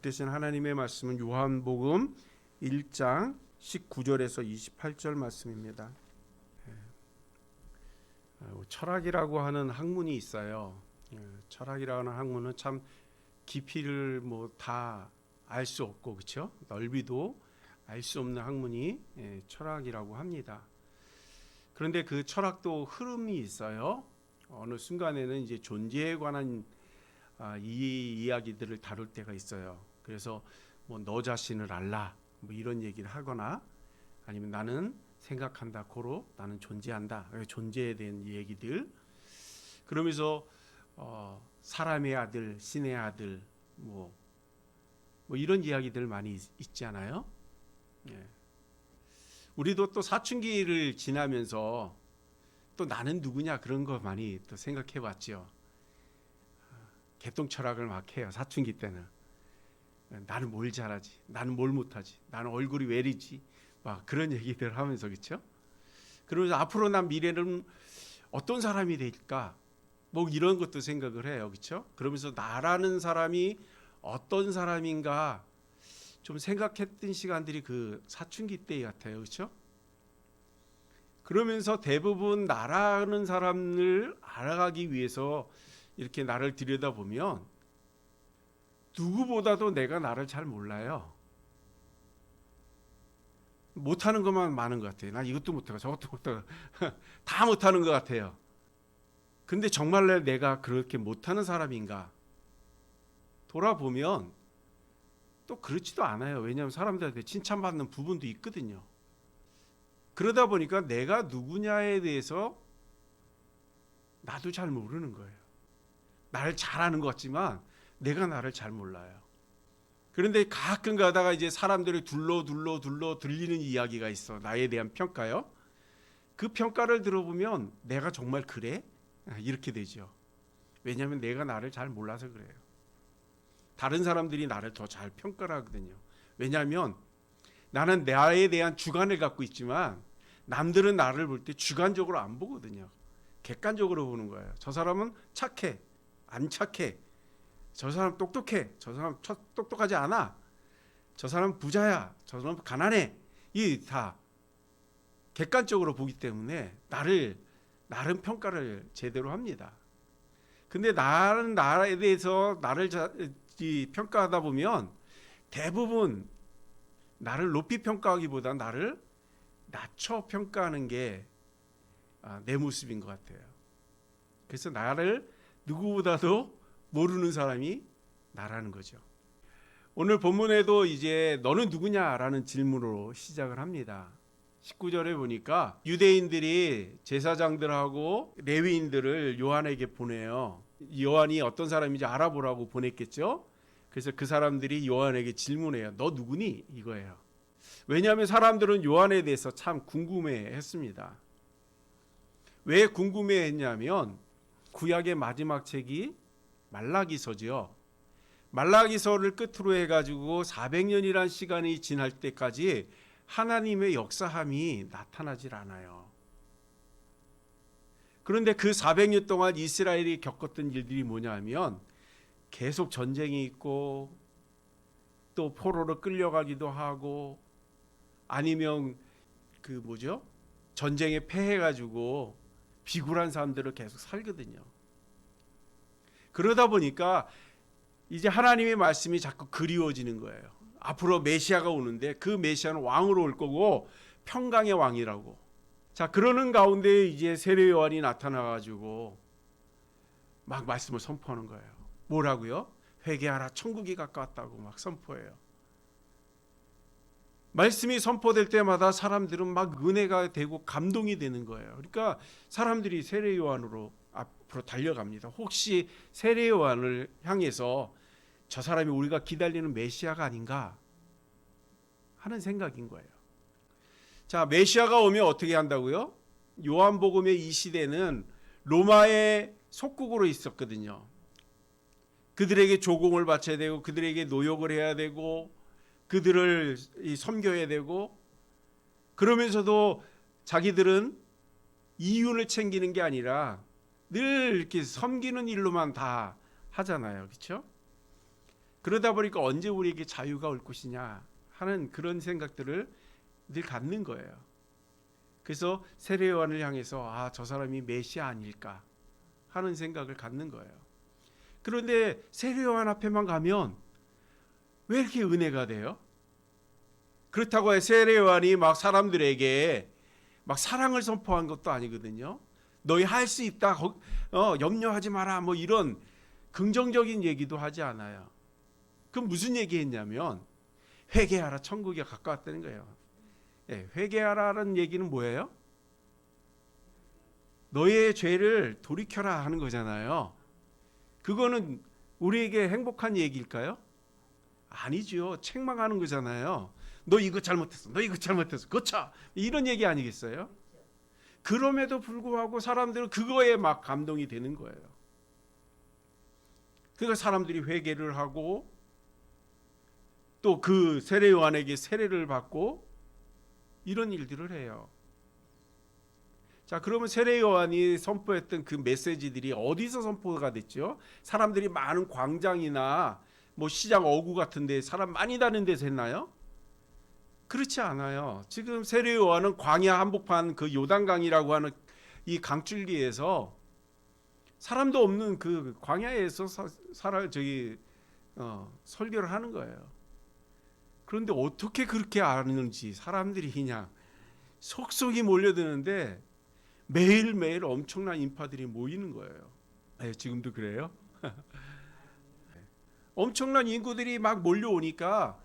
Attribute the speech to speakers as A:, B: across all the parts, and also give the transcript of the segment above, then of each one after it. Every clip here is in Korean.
A: 붙드신 하나님의 말씀은 요한복음 1장 19절에서 28절 말씀입니다. 철학이라고 하는 학문이 있어요. 철학이라는 학문은 참 깊이를 다 알 수 없고, 그렇죠? 넓이도 알 수 없는 학문이 철학이라고 합니다. 그런데 그 철학도 흐름이 있어요. 어느 순간에는 이제 존재에 관한 이 이야기들을 다룰 때가 있어요. 그래서 너 자신을 알라 이런 얘기를 하거나, 아니면 나는 생각한다, 고로 나는 존재한다, 존재에 대한 얘기들. 그러면서 사람의 아들, 신의 아들, 이런 이야기들 많이 있잖아요. 우리도 또 사춘기를 지나면서 또 나는 누구냐 그런 거 많이 또 생각해 봤죠. 개똥 철학을 막 해요. 사춘기 때는 나는 뭘 잘하지, 나는 뭘 못하지, 나는 얼굴이 왜 이리지, 막 그런 얘기들 하면서, 그렇죠? 그러면서 앞으로 난 미래는 어떤 사람이 될까, 이런 것도 생각을 해요. 그렇죠? 그러면서 나라는 사람이 어떤 사람인가 좀 생각했던 시간들이 그 사춘기 때 같아요. 그렇죠? 그러면서 대부분 나라는 사람을 알아가기 위해서 이렇게 나를 들여다보면 누구보다도 내가 나를 잘 몰라요. 못하는 것만 많은 것 같아요. 난 이것도 못하고 저것도 못하고 다 못하는 것 같아요. 근데 정말 내가 그렇게 못하는 사람인가 돌아보면 또 그렇지도 않아요. 왜냐하면 사람들한테 칭찬받는 부분도 있거든요. 그러다 보니까 내가 누구냐에 대해서 나도 잘 모르는 거예요. 나를 잘 아는 것 같지만 내가 나를 잘 몰라요. 그런데 가끔 가다가 이제 사람들이 둘러 들리는 이야기가 있어. 나에 대한 평가요. 그 평가를 들어보면 내가 정말 그래? 이렇게 되죠. 왜냐하면 내가 나를 잘 몰라서 그래요. 다른 사람들이 나를 더 잘 평가를 하거든요. 왜냐하면 나는 나에 대한 주관을 갖고 있지만 남들은 나를 볼 때 주관적으로 안 보거든요. 객관적으로 보는 거예요. 저 사람은 착해, 안 착해, 저 사람 똑똑해, 저 사람 똑똑하지 않아, 저 사람 부자야, 저 사람 가난해. 이 다 객관적으로 보기 때문에 나름 평가를 제대로 합니다. 근데 나에 대해서 나를 평가하다 보면 대부분 나를 높이 평가하기보다 나를 낮춰 평가하는 게 내 모습인 것 같아요. 그래서 나를 누구보다도 모르는 사람이 나라는 거죠. 오늘 본문에도 이제 너는 누구냐라는 질문으로 시작을 합니다. 19절에 보니까 유대인들이 제사장들하고 레위인들을 요한에게 보내요. 요한이 어떤 사람인지 알아보라고 보냈겠죠. 그래서 그 사람들이 요한에게 질문해요. 너 누구니? 이거예요. 왜냐하면 사람들은 요한에 대해서 참 궁금해했습니다. 왜 궁금해했냐면 구약의 마지막 책이 말라기서죠. 말라기서를 끝으로 해가지고 400년이란 시간이 지날 때까지 하나님의 역사함이 나타나질 않아요. 그런데 그 400년 동안 이스라엘이 겪었던 일들이 뭐냐면 계속 전쟁이 있고 또 포로로 끌려가기도 하고, 아니면 전쟁에 패해가지고 비굴한 사람들을 계속 살거든요. 그러다 보니까 이제 하나님의 말씀이 자꾸 그리워지는 거예요. 앞으로 메시아가 오는데 그 메시아는 왕으로 올 거고 평강의 왕이라고. 자, 그러는 가운데 이제 세례 요한이 나타나가지고 막 말씀을 선포하는 거예요. 뭐라고요? 회개하라, 천국이 가까웠다고 막 선포해요. 말씀이 선포될 때마다 사람들은 막 은혜가 되고 감동이 되는 거예요. 그러니까 사람들이 세례 요한으로 앞으로 달려갑니다. 혹시 세례 요한을 향해서 저 사람이 우리가 기다리는 메시아가 아닌가 하는 생각인 거예요. 자, 메시아가 오면 어떻게 한다고요? 요한복음의 이 시대는 로마의 속국으로 있었거든요. 그들에게 조공을 바쳐야 되고, 그들에게 노역을 해야 되고, 그들을 섬겨야 되고, 그러면서도 자기들은 이윤을 챙기는 게 아니라 늘 이렇게 섬기는 일로만 다 하잖아요. 그렇죠? 그러다 보니까 언제 우리에게 자유가 올 것이냐 하는 그런 생각들을 늘 갖는 거예요. 그래서 세례 요한을 향해서 저 사람이 메시아 아닐까 하는 생각을 갖는 거예요. 그런데 세례 요한 앞에만 가면 왜 이렇게 은혜가 돼요? 그렇다고 세례 요한이 막 사람들에게 막 사랑을 선포한 것도 아니거든요. 너희 할 수 있다. 염려하지 마라. 뭐 이런 긍정적인 얘기도 하지 않아요. 그럼 무슨 얘기했냐면 회개하라. 천국에 가까웠다는 거예요. 회개하라는 얘기는 뭐예요? 너의 죄를 돌이켜라 하는 거잖아요. 그거는 우리에게 행복한 얘기일까요? 아니죠. 책망하는 거잖아요. 너 이거 잘못했어. 너 이거 잘못했어. 고쳐. 이런 얘기 아니겠어요? 그럼에도 불구하고 사람들은 그거에 막 감동이 되는 거예요. 그러니까 사람들이 회개를 하고 또 그 세례 요한에게 세례를 받고 이런 일들을 해요. 자, 그러면 세례 요한이 선포했던 그 메시지들이 어디서 선포가 됐죠? 사람들이 많은 광장이나 뭐 시장 어구 같은 데 사람 많이 다니는 데서 했나요? 그렇지 않아요. 지금 세례 요한은 광야 한복판 그 요단강이라고 하는 이 강줄기에서 사람도 없는 그 광야에서 설교를 하는 거예요. 그런데 어떻게 그렇게 아는지 사람들이 그냥 속속이 몰려드는데 매일매일 엄청난 인파들이 모이는 거예요. 지금도 그래요? 엄청난 인구들이 막 몰려오니까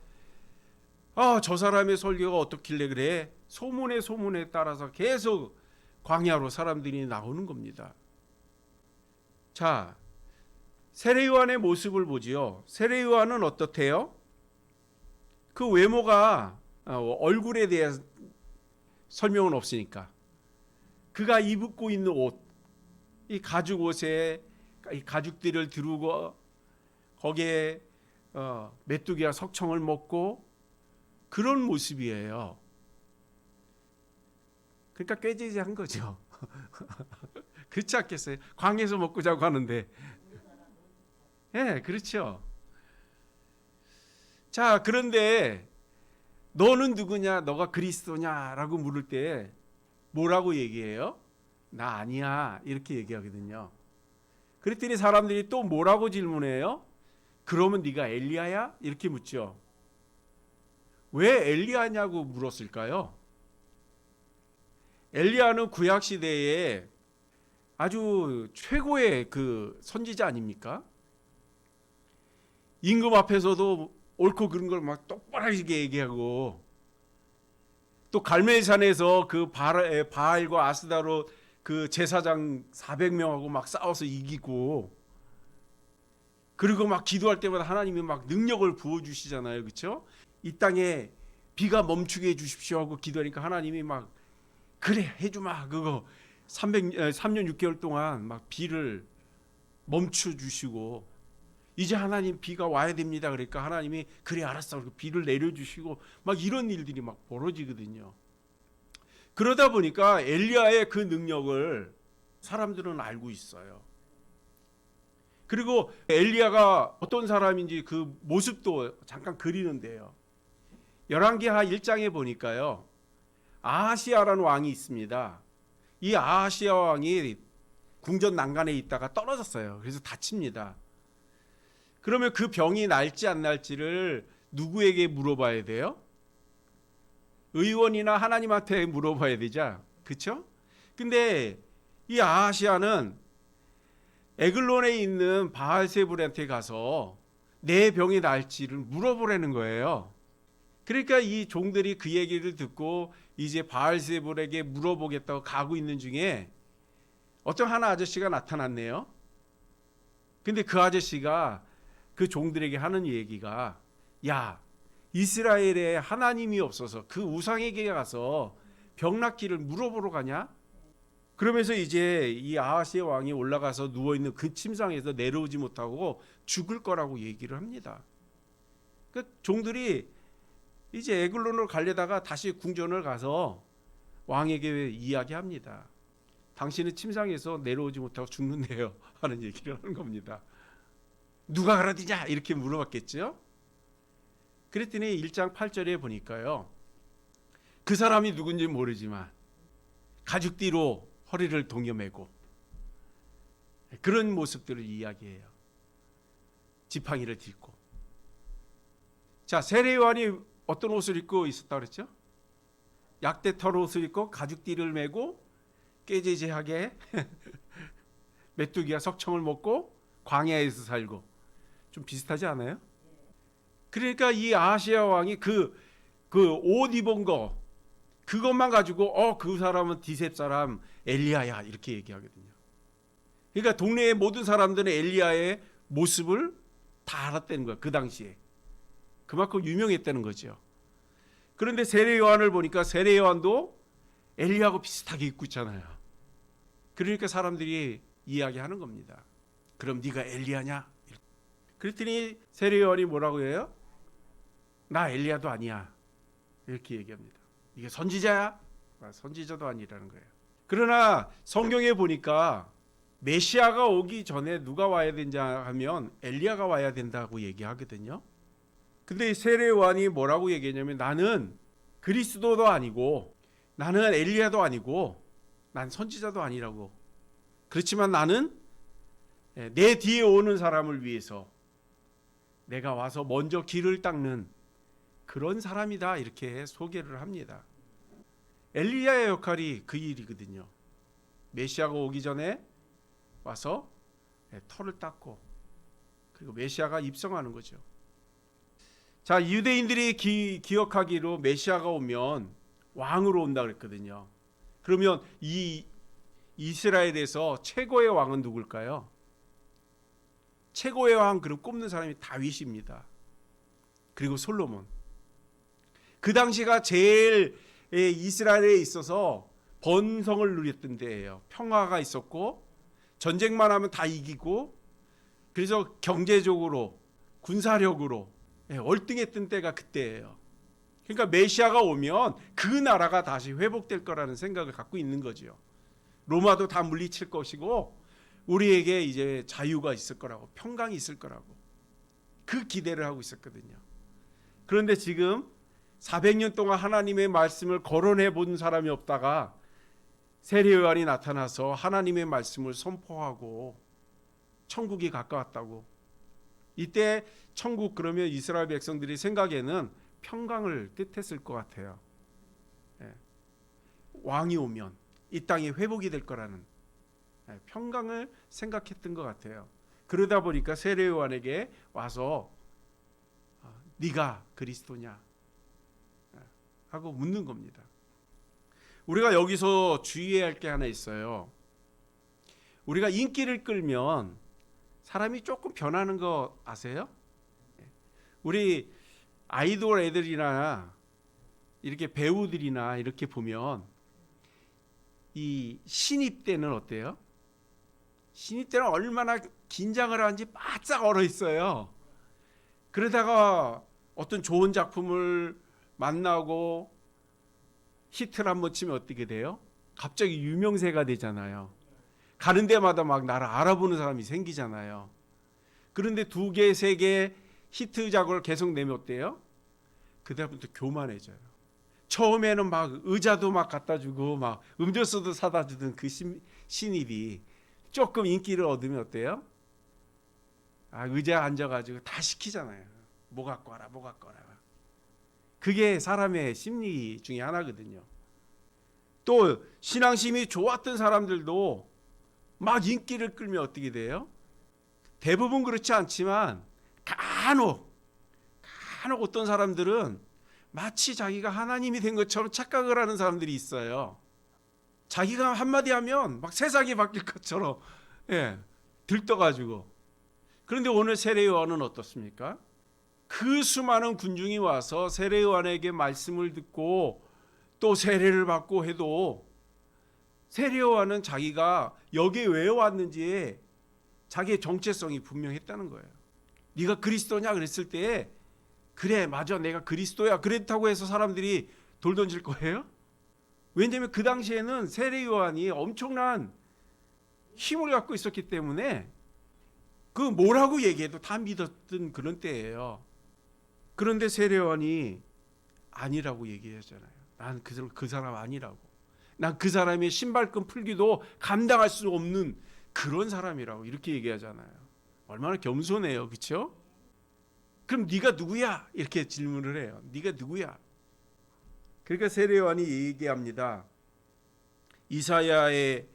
A: 저 사람의 설교가 어떻길래 그래? 소문에 따라서 계속 광야로 사람들이 나오는 겁니다. 자, 세례 요한의 모습을 보지요. 세례 요한은 어떻대요? 그 외모가 얼굴에 대한 설명은 없으니까 그가 입고 있는 옷, 이 가죽 옷에 이 가죽들을 두르고 거기에 메뚜기와 석청을 먹고 그런 모습이에요. 그러니까 꾀지지한 거죠. 그렇지 않겠어요? 광에서 먹고 자고 하는데. 그렇죠. 자, 그런데 너는 누구냐? 너가 그리스도냐라고 물을 때 뭐라고 얘기해요? 나 아니야. 이렇게 얘기하거든요. 그랬더니 사람들이 또 뭐라고 질문해요? 그러면 네가 엘리야야? 이렇게 묻죠. 왜 엘리야냐고 물었을까요? 엘리야는 구약 시대에 아주 최고의 그 선지자 아닙니까? 임금 앞에서도 옳고 그른 걸 막 똑바르게 얘기하고 또 갈멜산에서 그 바알과 아스다로 그 제사장 400명하고 막 싸워서 이기고 그리고 막 기도할 때마다 하나님이 막 능력을 부어주시잖아요. 그렇죠? 이 땅에 비가 멈추게 해주십시오 하고 기도하니까 하나님이 막 그래 해주마 그거 3년 6개월 동안 막 비를 멈춰주시고 이제 하나님 비가 와야 됩니다. 그러니까 하나님이 그래 알았어 비를 내려주시고 막 이런 일들이 막 벌어지거든요. 그러다 보니까 엘리야의 그 능력을 사람들은 알고 있어요. 그리고 엘리야가 어떤 사람인지 그 모습도 잠깐 그리는데요. 열왕기하 1장에 보니까요. 아하시아라는 왕이 있습니다. 이 아하시아 왕이 궁전 난간에 있다가 떨어졌어요. 그래서 다칩니다. 그러면 그 병이 날지 안 날지를 누구에게 물어봐야 돼요? 의원이나 하나님한테 물어봐야 되죠. 그렇죠? 근데 이 아하시아는 에글론에 있는 바알세불한테 가서 내 병이 날지를 물어보라는 거예요. 그러니까 이 종들이 그 얘기를 듣고 이제 바알세불에게 물어보겠다고 가고 있는 중에 어떤 하나 아저씨가 나타났네요. 근데 그 아저씨가 그 종들에게 하는 얘기가 야 이스라엘에 하나님이 없어서 그 우상에게 가서 병 낫기를 물어보러 가냐? 그러면서 이제 이 아하시아 왕이 올라가서 누워있는 그 침상에서 내려오지 못하고 죽을 거라고 얘기를 합니다. 그 종들이 이제 에글론으로 가려다가 다시 궁전을 가서 왕에게 이야기합니다. 당신은 침상에서 내려오지 못하고 죽는데요 하는 얘기를 하는 겁니다. 누가 가라디냐 이렇게 물어봤겠죠. 그랬더니 1장 8절에 보니까요, 그 사람이 누군지 모르지만 가죽 뒤로 허리를 동여매고 그런 모습들을 이야기해요. 지팡이를 딛고. 자, 세례 요한이 어떤 옷을 입고 있었다 그랬죠? 약대털 옷을 입고 가죽 띠를 메고 깨제제하게 메뚜기와 석청을 먹고 광야에서 살고. 좀 비슷하지 않아요? 그러니까 이 아하시야 왕이 그 옷 입은 거 그것만 가지고 그 사람은 디셉 사람 엘리야야 이렇게 얘기하거든요. 그러니까 동네의 모든 사람들은 엘리야의 모습을 다 알았다는 거야. 그 당시에 그만큼 유명했다는 거죠. 그런데 세례 요한을 보니까 세례 요한도 엘리야하고 비슷하게 입고 있잖아요. 그러니까 사람들이 이야기하는 겁니다. 그럼 네가 엘리야냐? 그랬더니 세례 요한이 뭐라고 해요? 나 엘리야도 아니야 이렇게 얘기합니다. 이게 선지자야? 선지자도 아니라는 거예요. 그러나 성경에 보니까 메시아가 오기 전에 누가 와야 된다 하면 엘리야가 와야 된다고 얘기하거든요. 근데 세례 요한이 뭐라고 얘기했냐면 나는 그리스도도 아니고 나는 엘리야도 아니고 난 선지자도 아니라고. 그렇지만 나는 내 뒤에 오는 사람을 위해서 내가 와서 먼저 길을 닦는 그런 사람이다 이렇게 소개를 합니다. 엘리야의 역할이 그 일이거든요. 메시아가 오기 전에 와서 털을 닦고 그리고 메시아가 입성하는 거죠. 자, 유대인들이 기억하기로 메시아가 오면 왕으로 온다 그랬거든요. 그러면 이 이스라엘에서 최고의 왕은 누굴까요? 최고의 왕 그럼 꼽는 사람이 다윗입니다. 그리고 솔로몬. 그 당시가 제일 이스라엘에 있어서 번성을 누렸던 때예요. 평화가 있었고 전쟁만 하면 다 이기고 그래서 경제적으로 군사력으로 월등했던 때가 그때예요. 그러니까 메시아가 오면 그 나라가 다시 회복될 거라는 생각을 갖고 있는 거죠. 로마도 다 물리칠 것이고 우리에게 이제 자유가 있을 거라고, 평강이 있을 거라고 그 기대를 하고 있었거든요. 그런데 지금 400년 동안 하나님의 말씀을 거론해 본 사람이 없다가 세례 요한이 나타나서 하나님의 말씀을 선포하고 천국이 가까웠다고. 이때 천국 그러면 이스라엘 백성들이 생각에는 평강을 뜻했을 것 같아요. 왕이 오면 이 땅이 회복이 될 거라는 평강을 생각했던 것 같아요. 그러다 보니까 세례 요한에게 와서 네가 그리스도냐 하고 묻는 겁니다. 우리가 여기서 주의해야 할 게 하나 있어요. 우리가 인기를 끌면 사람이 조금 변하는 거 아세요? 우리 아이돌 애들이나 이렇게 배우들이나 이렇게 보면 이 신입 때는 어때요? 신입 때는 얼마나 긴장을 하는지 바짝 얼어 있어요. 그러다가 어떤 좋은 작품을 만나고 히트를 한번 치면 어떻게 돼요? 갑자기 유명세가 되잖아요. 가는 데마다 막 나를 알아보는 사람이 생기잖아요. 그런데 2개, 3개 히트작을 계속 내면 어때요? 그다음부터 교만해져요. 처음에는 막 의자도 막 갖다 주고 막 음료수도 사다 주던 그 신입이 조금 인기를 얻으면 어때요? 의자에 앉아가지고 다 시키잖아요. 뭐 갖고 와라, 뭐 갖고 와라. 그게 사람의 심리 중에 하나거든요. 또 신앙심이 좋았던 사람들도 막 인기를 끌면 어떻게 돼요? 대부분 그렇지 않지만 간혹 어떤 사람들은 마치 자기가 하나님이 된 것처럼 착각을 하는 사람들이 있어요. 자기가 한마디 하면 막 세상이 바뀔 것처럼 들떠가지고. 그런데 오늘 세례 요한은 어떻습니까? 그 수많은 군중이 와서 세례 요한에게 말씀을 듣고 또 세례를 받고 해도 세례 요한은 자기가 여기에 왜 왔는지 자기의 정체성이 분명했다는 거예요. 네가 그리스도냐 그랬을 때 그래 맞아 내가 그리스도야 그랬다고 해서 사람들이 돌 던질 거예요? 왜냐하면 그 당시에는 세례 요한이 엄청난 힘을 갖고 있었기 때문에 그 뭐라고 얘기해도 다 믿었던 그런 때예요. 그런데 세례요한이 아니라고 얘기하잖아요. 난 그 사람 아니라고. 난 그 사람의 신발끈 풀기도 감당할 수 없는 그런 사람이라고 이렇게 얘기하잖아요. 얼마나 겸손해요, 그렇죠? 그럼 네가 누구야? 이렇게 질문을 해요. 네가 누구야? 그러니까 세례요한이 얘기합니다. 이사야의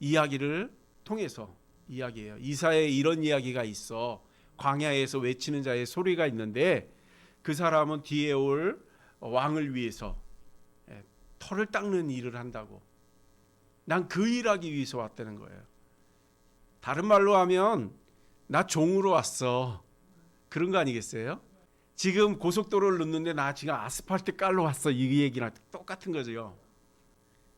A: 이야기를 통해서 이야기해요. 이사야에 이런 이야기가 있어. 광야에서 외치는 자의 소리가 있는데 그 사람은 뒤에 올 왕을 위해서 털을 닦는 일을 한다고. 난 그 일하기 위해서 왔다는 거예요. 다른 말로 하면 나 종으로 왔어. 그런 거 아니겠어요? 지금 고속도로를 넣는데 나 지금 아스팔트 깔러 왔어. 이 얘기랑 똑같은 거죠.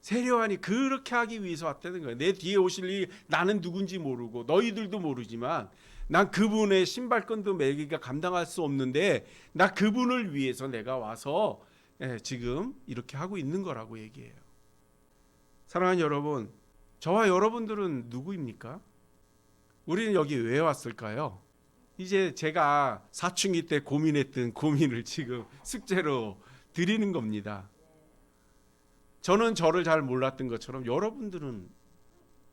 A: 세례요한이 그렇게 하기 위해서 왔다는 거예요. 내 뒤에 오실 이 나는 누군지 모르고 너희들도 모르지만 난 그분의 신발끈도 매기가 감당할 수 없는데 나 그분을 위해서 내가 와서 지금 이렇게 하고 있는 거라고 얘기해요. 사랑하는 여러분, 저와 여러분들은 누구입니까? 우리는 여기 왜 왔을까요? 이제 제가 사춘기 때 고민했던 고민을 지금 숙제로 드리는 겁니다. 저는 저를 잘 몰랐던 것처럼 여러분들은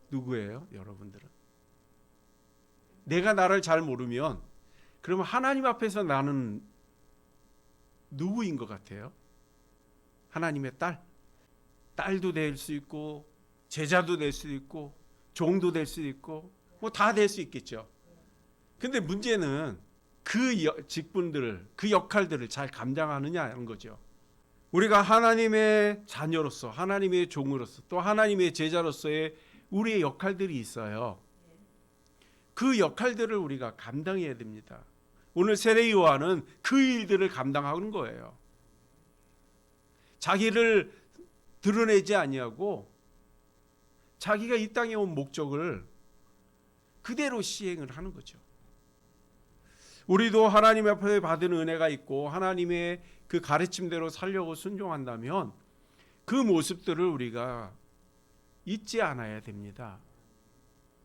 A: 누구예요? 여러분들은 내가 나를 잘 모르면 그러면 하나님 앞에서 나는 누구인 것 같아요? 하나님의 딸도 될 수 있고 제자도 될 수 있고 종도 될 수 있고 뭐 다 될 수 있겠죠. 근데 문제는 그 직분들을 그 역할들을 잘 감당하느냐는 거죠. 우리가 하나님의 자녀로서 하나님의 종으로서 또 하나님의 제자로서의 우리의 역할들이 있어요. 그 역할들을 우리가 감당해야 됩니다. 오늘 세례 요한은 그 일들을 감당하는 거예요. 자기를 드러내지 아니하고 자기가 이 땅에 온 목적을 그대로 시행을 하는 거죠. 우리도 하나님 앞에 받은 은혜가 있고 하나님의 그 가르침대로 살려고 순종한다면 그 모습들을 우리가 잊지 않아야 됩니다.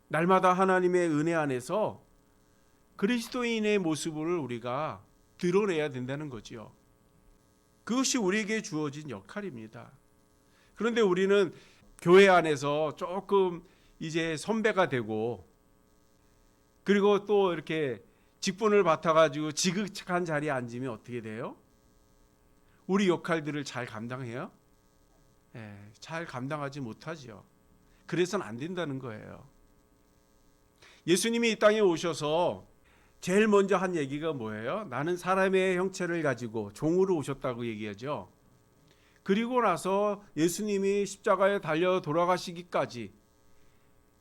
A: 날마다 하나님의 은혜 안에서 그리스도인의 모습을 우리가 드러내야 된다는 거지요. 그것이 우리에게 주어진 역할입니다. 그런데 우리는 교회 안에서 조금 이제 선배가 되고 그리고 또 이렇게 직분을 맡아가지고 지극한 자리에 앉으면 어떻게 돼요? 우리 역할들을 잘 감당해요? 잘 감당하지 못하지요. 그래서는 안 된다는 거예요. 예수님이 이 땅에 오셔서 제일 먼저 한 얘기가 뭐예요? 나는 사람의 형체를 가지고 종으로 오셨다고 얘기하죠. 그리고 나서 예수님이 십자가에 달려 돌아가시기까지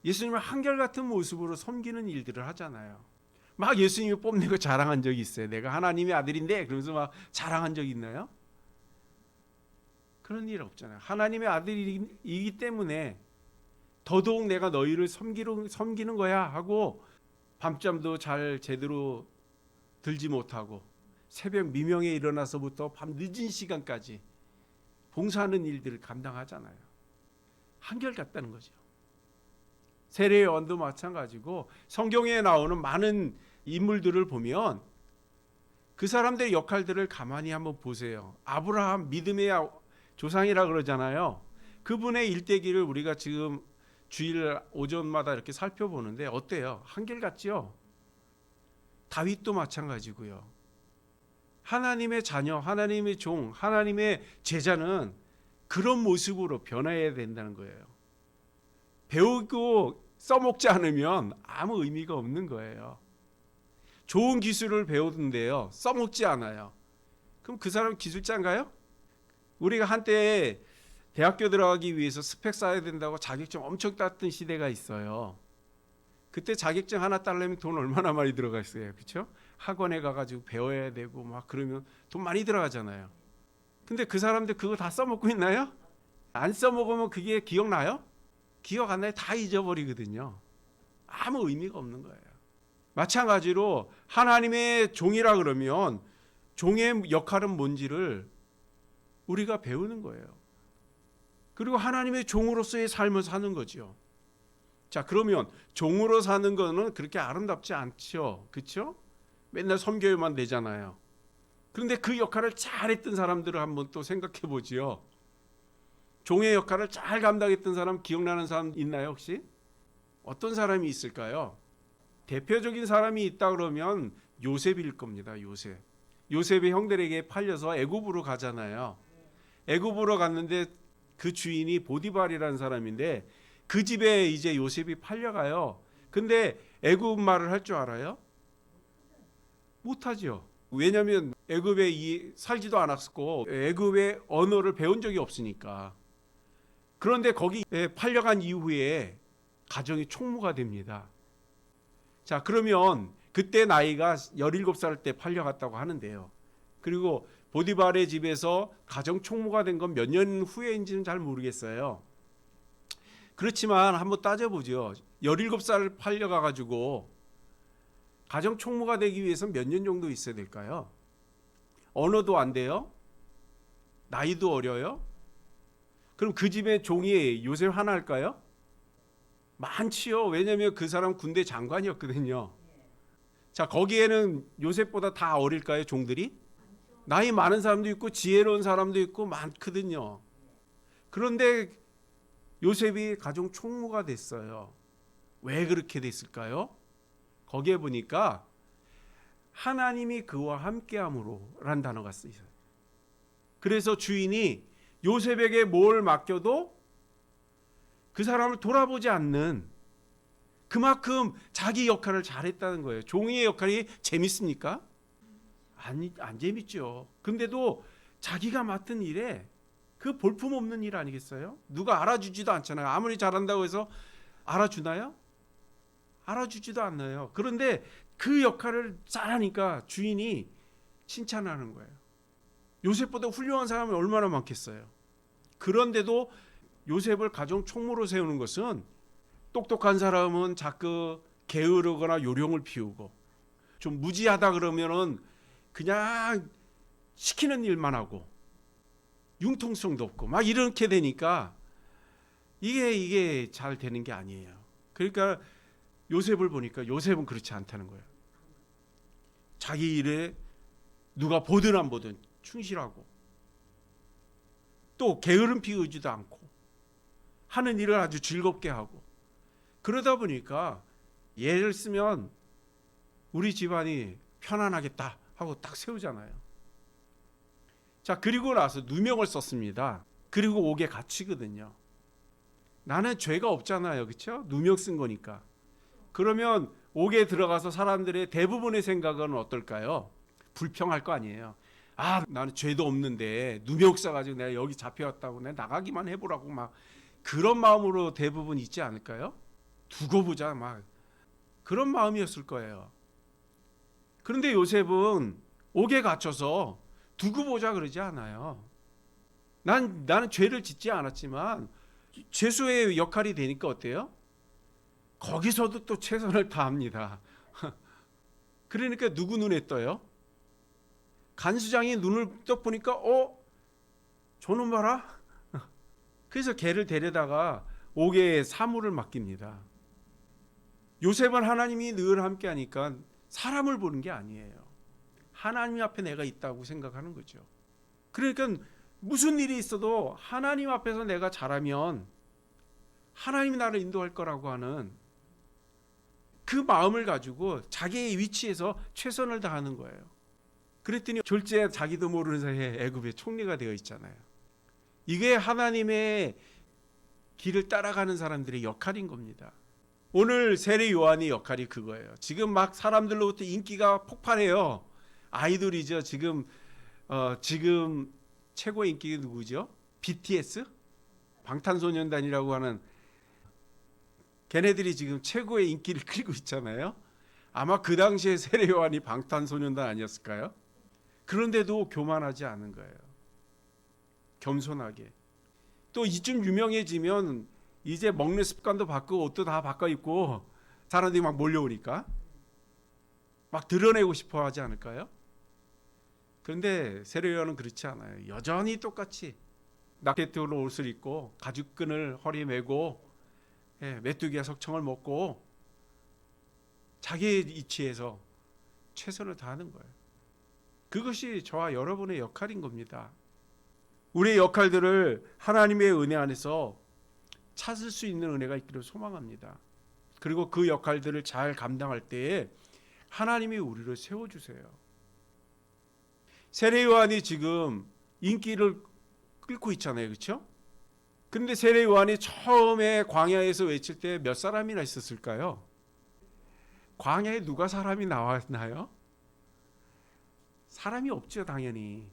A: 예수님을 한결같은 모습으로 섬기는 일들을 하잖아요. 막 예수님이 뽐내고 자랑한 적이 있어요. 내가 하나님의 아들인데 그러면서 막 자랑한 적이 있나요? 그런 일 없잖아요. 하나님의 아들이기 때문에 더더욱 내가 너희를 섬기는 거야 하고 밤잠도 잘 제대로 들지 못하고 새벽 미명에 일어나서부터 밤 늦은 시간까지 봉사하는 일들을 감당하잖아요. 한결같다는 거죠. 세례 요한도 마찬가지고 성경에 나오는 많은 인물들을 보면 그 사람들의 역할들을 가만히 한번 보세요. 아브라함 믿음의 조상이라 그러잖아요. 그분의 일대기를 우리가 지금 주일 오전마다 이렇게 살펴보는데 어때요? 한결같죠? 다윗도 마찬가지고요. 하나님의 자녀, 하나님의 종, 하나님의 제자는 그런 모습으로 변해야 된다는 거예요. 배우고 써먹지 않으면 아무 의미가 없는 거예요. 좋은 기술을 배우는데요, 써먹지 않아요. 그럼 그 사람 기술자인가요? 우리가 한때 대학교 들어가기 위해서 스펙 쌓아야 된다고 자격증 엄청 땄던 시대가 있어요. 그때 자격증 하나 따려면 돈 얼마나 많이 들어갔어요, 그렇죠? 학원에 가가지고 배워야 되고 막 그러면 돈 많이 들어가잖아요. 근데 그 사람들 그거 다 써먹고 있나요? 안 써먹으면 그게 기억나요? 기억 안 나요? 다 잊어버리거든요. 아무 의미가 없는 거예요. 마찬가지로 하나님의 종이라 그러면 종의 역할은 뭔지를 우리가 배우는 거예요. 그리고 하나님의 종으로서의 삶을 사는 거죠. 자, 그러면 종으로 사는 거는 그렇게 아름답지 않죠. 그렇죠? 맨날 섬겨야만 되잖아요. 그런데 그 역할을 잘했던 사람들을 한번 또 생각해 보지요. 종의 역할을 잘 감당했던 사람 기억나는 사람 있나요, 혹시? 어떤 사람이 있을까요? 대표적인 사람이 있다 그러면 요셉일 겁니다. 요셉. 요셉의 형들에게 팔려서 애굽으로 가잖아요. 애굽으로 갔는데 그 주인이 보디발이라는 사람인데 그 집에 이제 요셉이 팔려가요. 근데 애굽 말을 할 줄 알아요? 못하죠. 왜냐하면 애굽에 살지도 않았고 애굽의 언어를 배운 적이 없으니까. 그런데 거기에 팔려간 이후에 가정이 총무가 됩니다. 자, 그러면 그때 나이가 17살 때 팔려갔다고 하는데요. 그리고 보디발의 집에서 가정 총무가 된 건 몇 년 후에인지는 잘 모르겠어요. 그렇지만 한번 따져보죠. 17살 팔려가 가지고 가정 총무가 되기 위해서 몇 년 정도 있어야 될까요? 언어도 안 돼요? 나이도 어려요? 그럼 그 집에 종이 요셉 하나일까요? 많지요. 왜냐하면 그 사람 군대 장관이었거든요. 자, 거기에는 요셉보다 다 어릴까요, 종들이? 나이 많은 사람도 있고 지혜로운 사람도 있고 많거든요. 그런데 요셉이 가정 총무가 됐어요. 왜 그렇게 됐을까요? 거기에 보니까 하나님이 그와 함께함으로라는 단어가 쓰여요. 그래서 주인이 요셉에게 뭘 맡겨도 그 사람을 돌아보지 않는, 그만큼 자기 역할을 잘했다는 거예요. 종이의 역할이 재밌습니까? 아니, 안 재밌죠. 근데도 자기가 맡은 일에 그 볼품없는 일 아니겠어요? 누가 알아주지도 않잖아요. 아무리 잘한다고 해서 알아주나요? 알아주지도 않나요. 그런데 그 역할을 잘하니까 주인이 칭찬하는 거예요. 요셉보다 훌륭한 사람이 얼마나 많겠어요. 그런데도 요셉을 가정 총무로 세우는 것은 똑똑한 사람은 자꾸 게으르거나 요령을 피우고, 좀 무지하다 그러면은 그냥 시키는 일만 하고 융통성도 없고 막 이렇게 되니까 이게 잘 되는 게 아니에요. 그러니까 요셉을 보니까 요셉은 그렇지 않다는 거예요. 자기 일에 누가 보든 안 보든 충실하고 또 게으름 피우지도 않고 하는 일을 아주 즐겁게 하고, 그러다 보니까 예를 쓰면 우리 집안이 편안하겠다 하고 딱 세우잖아요. 자, 그리고 나서 누명을 썼습니다. 그리고 옥에 갇히거든요. 나는 죄가 없잖아요. 그렇죠? 누명 쓴 거니까. 그러면 옥에 들어가서 사람들의 대부분의 생각은 어떨까요? 불평할 거 아니에요. 아, 나는 죄도 없는데 누명 써가지고 내가 여기 잡혀왔다고 내가 나가기만 해보라고 막 그런 마음으로 대부분 있지 않을까요? 두고 보자 막 그런 마음이었을 거예요. 그런데 요셉은 옥에 갇혀서 두고 보자 그러지 않아요. 나는 죄를 짓지 않았지만 죄수의 역할이 되니까 어때요? 거기서도 또 최선을 다합니다. 그러니까 누구 눈에 떠요? 간수장이 눈을 떠 보니까 저놈 봐라. 그래서 걔를 데려다가 옥에 사무를 맡깁니다. 요셉은 하나님이 늘 함께하니까 사람을 보는 게 아니에요. 하나님 앞에 내가 있다고 생각하는 거죠. 그러니까 무슨 일이 있어도 하나님 앞에서 내가 잘하면 하나님이 나를 인도할 거라고 하는 그 마음을 가지고 자기의 위치에서 최선을 다하는 거예요. 그랬더니 졸지에 자기도 모르는 사이에 애굽의 총리가 되어 있잖아요. 이게 하나님의 길을 따라가는 사람들의 역할인 겁니다. 오늘 세례 요한의 역할이 그거예요. 지금 막 사람들로부터 인기가 폭발해요. 아이돌이죠. 지금 최고의 인기가 누구죠? BTS? 방탄소년단이라고 하는 걔네들이 지금 최고의 인기를 끌고 있잖아요. 아마 그 당시에 세례 요한이 방탄소년단 아니었을까요? 그런데도 교만하지 않은 거예요. 겸손하게. 또 이쯤 유명해지면 이제 먹는 습관도 바꾸고 옷도 다 바꿔 입고 사람들이 막 몰려오니까 막 드러내고 싶어 하지 않을까요? 그런데 세례 요한은 그렇지 않아요. 여전히 똑같이 나켓으로 옷을 입고 가죽끈을 허리에 메고 메뚜기가 석청을 먹고 자기의 이치에서 최선을 다하는 거예요. 그것이 저와 여러분의 역할인 겁니다. 우리의 역할들을 하나님의 은혜 안에서 찾을 수 있는 은혜가 있기를 소망합니다. 그리고 그 역할들을 잘 감당할 때에 하나님이 우리를 세워주세요. 세례 요한이 지금 인기를 끌고 있잖아요. 그렇죠? 그런데 세례 요한이 처음에 광야에서 외칠 때 몇 사람이나 있었을까요? 광야에 누가 사람이 나왔나요? 사람이 없죠, 당연히.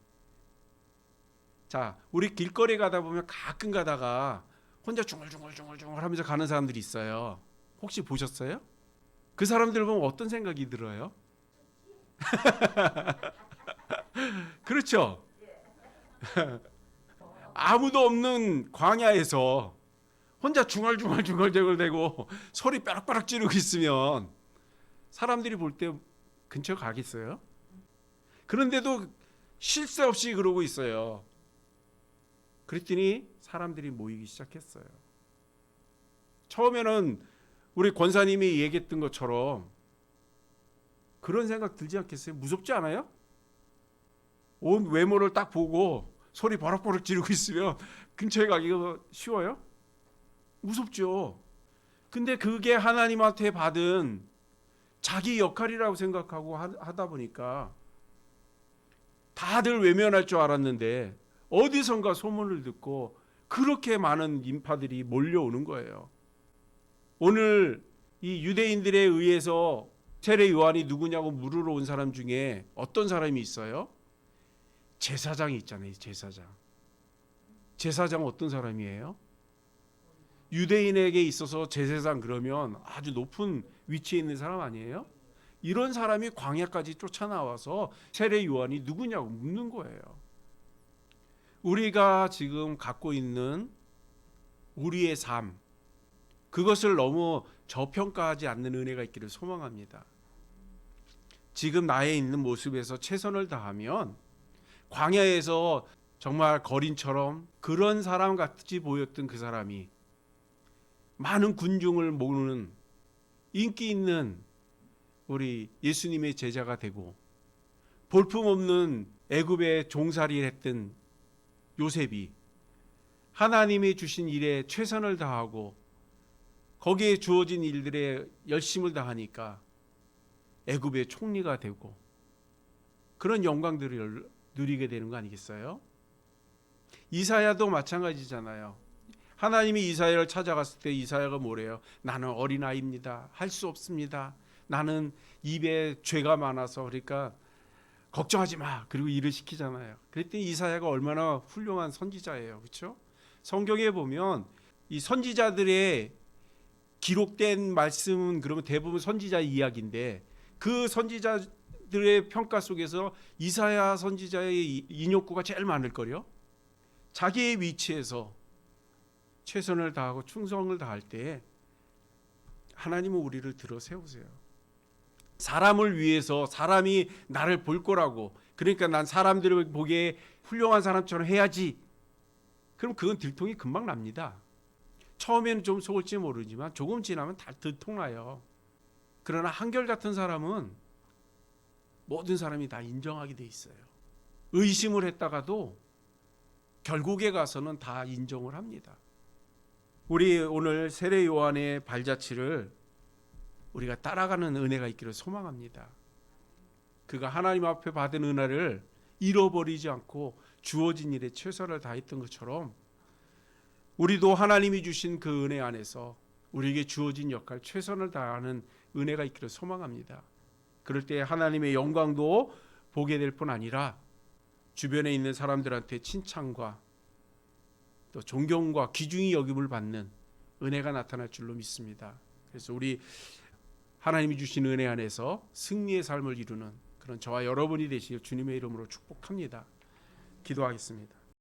A: 자, 우리 길거리 가다 보면 가끔 가다가 혼자 중얼중얼 하면서 가는 사람들이 있어요. 혹시 보셨어요? 그 사람들 보면 어떤 생각이 들어요? 그렇죠? 아무도 없는 광야에서 혼자 중얼대고 소리 뼈락뼈락 지르고 있으면 사람들이 볼 때 근처 가겠어요? 그런데도 쉴 새 없이 그러고 있어요. 그랬더니 사람들이 모이기 시작했어요. 처음에는 우리 권사님이 얘기했던 것처럼 그런 생각 들지 않겠어요? 무섭지 않아요? 온 외모를 딱 보고 소리 버럭버럭 지르고 있으면 근처에 가기가 쉬워요? 무섭죠. 근데 그게 하나님한테 받은 자기 역할이라고 생각하고 하다 보니까 다들 외면할 줄 알았는데 어디선가 소문을 듣고 그렇게 많은 인파들이 몰려오는 거예요. 오늘 이 유대인들에 의해서 세례 요한이 누구냐고 물으러 온 사람 중에 어떤 사람이 있어요? 제사장이 있잖아요. 제사장 어떤 사람이에요? 유대인에게 있어서 제사장 그러면 아주 높은 위치에 있는 사람 아니에요? 이런 사람이 광야까지 쫓아나와서 세례 요한이 누구냐고 묻는 거예요. 우리가 지금 갖고 있는 우리의 삶, 그것을 너무 저평가하지 않는 은혜가 있기를 소망합니다. 지금 나에 있는 모습에서 최선을 다하면 광야에서 정말 거린처럼 그런 사람 같이 보였던 그 사람이 많은 군중을 모으는 인기 있는 우리 예수님의 제자가 되고 볼품없는 애굽에 종살이를 했던 요셉이 하나님이 주신 일에 최선을 다하고 거기에 주어진 일들에 열심을 다하니까 애굽의 총리가 되고 그런 영광들을 누리게 되는 거 아니겠어요? 이사야도 마찬가지잖아요. 하나님이 이사야를 찾아갔을 때 이사야가 뭐래요? 나는 어린아이입니다. 할 수 없습니다. 나는 입에 죄가 많아서 그러니까 걱정하지 마. 그리고 일을 시키잖아요. 그랬더니 이사야가 얼마나 훌륭한 선지자예요. 그렇죠? 성경에 보면 이 선지자들의 기록된 말씀은 그러면 대부분 선지자 이야기인데 그 선지자들의 평가 속에서 이사야 선지자의 인용구가 제일 많을 거요. 자기의 위치에서 최선을 다하고 충성을 다할 때 하나님은 우리를 들어 세우세요. 사람을 위해서 사람이 나를 볼 거라고 그러니까 난 사람들을 보기에 훌륭한 사람처럼 해야지. 그럼 그건 들통이 금방 납니다. 처음에는 좀 속을지 모르지만 조금 지나면 다 들통나요. 그러나 한결같은 사람은 모든 사람이 다 인정하게 돼 있어요. 의심을 했다가도 결국에 가서는 다 인정을 합니다. 우리 오늘 세례 요한의 발자취를 우리가 따라가는 은혜가 있기를 소망합니다. 그가 하나님 앞에 받은 은혜를 잃어버리지 않고 주어진 일에 최선을 다했던 것처럼 우리도 하나님이 주신 그 은혜 안에서 우리에게 주어진 역할 최선을 다하는 은혜가 있기를 소망합니다. 그럴 때 하나님의 영광도 보게 될 뿐 아니라 주변에 있는 사람들한테 칭찬과 또 존경과 귀중히 여김을 받는 은혜가 나타날 줄로 믿습니다. 그래서 우리 하나님이 주신 은혜 안에서 승리의 삶을 이루는 그런 저와 여러분이 되시길 주님의 이름으로 축복합니다. 기도하겠습니다.